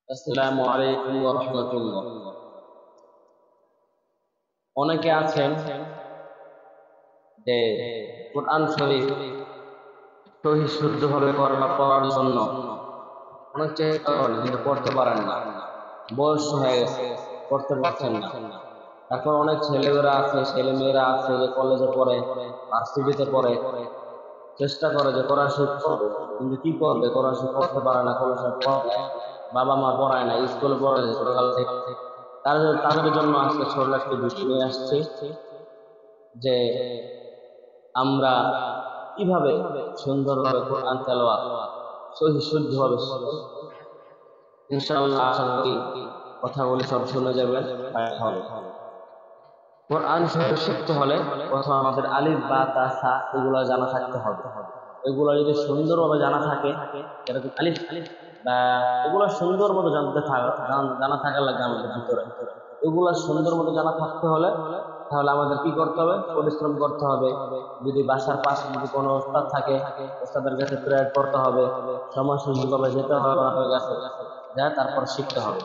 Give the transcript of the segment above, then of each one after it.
আসসালামু আলাইকুম ওয়া রাহমাতুল্লাহ। অনেকে আছেন যে কোরআন শরীফ সহি শুদ্ধভাবে পড়ার জন্য অনেক চেষ্টা করেন কিন্তু পড়তে পারেন না। বয়স হয়ে গেছে, পড়তে পারছেন না। এখন অনেক ছেলেমেয়েরা আছে যে কলেজে পড়ে, ভার্সিটিতে পড়ে, চেষ্টা করে যে কোরআন শরীফ পড়বে, কিন্তু কি করবে? কোরআন শরীফ পড়তে পারে না, কোরআন শরীফ পড়ে বাবা মা পড়ায় না, স্কুলে পড়ে ছোটকাল থেকে। তাদের জন্য আজকে ছোট একটি ভিডিও নিয়ে আসছি যে আমরা কিভাবে সুন্দরভাবে কোরআন তেলাওয়াত সহি শুদ্ধভাবে ইনশাআল্লাহ আশা করি কথাগুলি সব শুনে যাবেন। হবে কোরআন শরীফ শিখতে হলে প্রথম আমাদের আলিফ বা তা সা এগুলো জানা থাকতে হবে। এগুলো যদি সুন্দরভাবে জানা থাকে, এরকম আলিফ বা এগুলো সুন্দর মতো জানা থাকা লাগে আমাদের ভিতরে। এগুলো সুন্দর মতো জানা থাকতে হলে তাহলে আমাদের কি করতে হবে? পরিশ্রম করতে হবে। যদি বাসার পাশে যদি কোনো ওস্তাদ থাকে, ওস্তাদের কাছে প্রেয়ার করতে হবে, সময় সুযোগভাবে যেতে হবে ওনাদের কাছে, যা তারপর শিখতে হবে।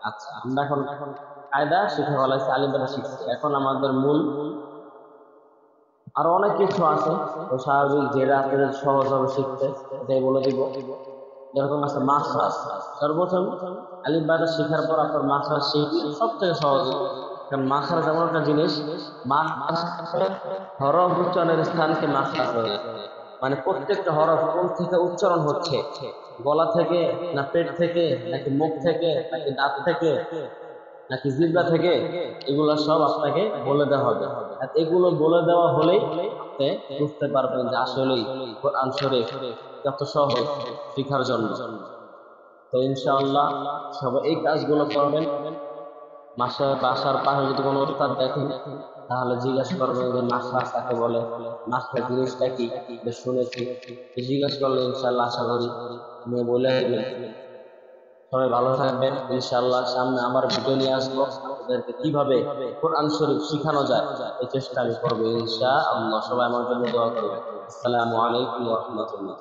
আচ্ছা, আমরা এখন কায়দা শিখে ফেলাইছি, আলিফ শিখছি। এখন আমাদের মূল আরো অনেক কিছু আছে, তো স্বাভাবিক যেটা আপনাদের সহজ হবে শিখতে এটাই বলে দিব। যেরকম আছে মাখরাজ। সর্বপ্রথম আলিফ বাটা শেখার পর আপনার মাখরাজ শিখলে সব থেকে সহজ। কারণ মাখরাজ এমন একটা জিনিস, মাখরাজ হরফ উচ্চারণের স্থানকে মাখরাজ বলে। মানে প্রত্যেকটা হরফ কোন থেকে উচ্চারণ হচ্ছে, গলা থেকে না পেট থেকে নাকি মুখ থেকে নাকি দাঁত থেকে নাকি জিহ্বা থেকে, এগুলো সব আপনাকে বলে দেওয়া হবে। আর এগুলো বলে দেওয়া হলেই আপনি বুঝতে পারবেন যে আসলেই কোরআন শরীফ কত সহজ শেখার জন্য। তো ইনশাআল্লাহ সবাই এই কাজগুলো করবেন। বাসার পাশে যদি কোনো উস্তাদ দেখেন তাহলে জিজ্ঞাসা করবেন যে মাখরাজ কাকে বলে, মাখরাজ জিনিসটা কি, শুনেছি, জিজ্ঞাসা করলে ইনশাআল্লাহ আশা করি উনি বলে দিবেন। সবাই ভালো থাকবেন। ইনশাআল্লাহ সামনে আমার ভিডিও নিয়ে আসবো, আপনাদেরকে কিভাবে কোরআন শরীফ শিখানো যায় এই চেষ্টা আমি করবো ইনশাআল্লাহ। সবাই আমার জন্য দোয়া করবেন। আসসালামু আলাইকুম ওয়া রাহমাতুল্লাহ।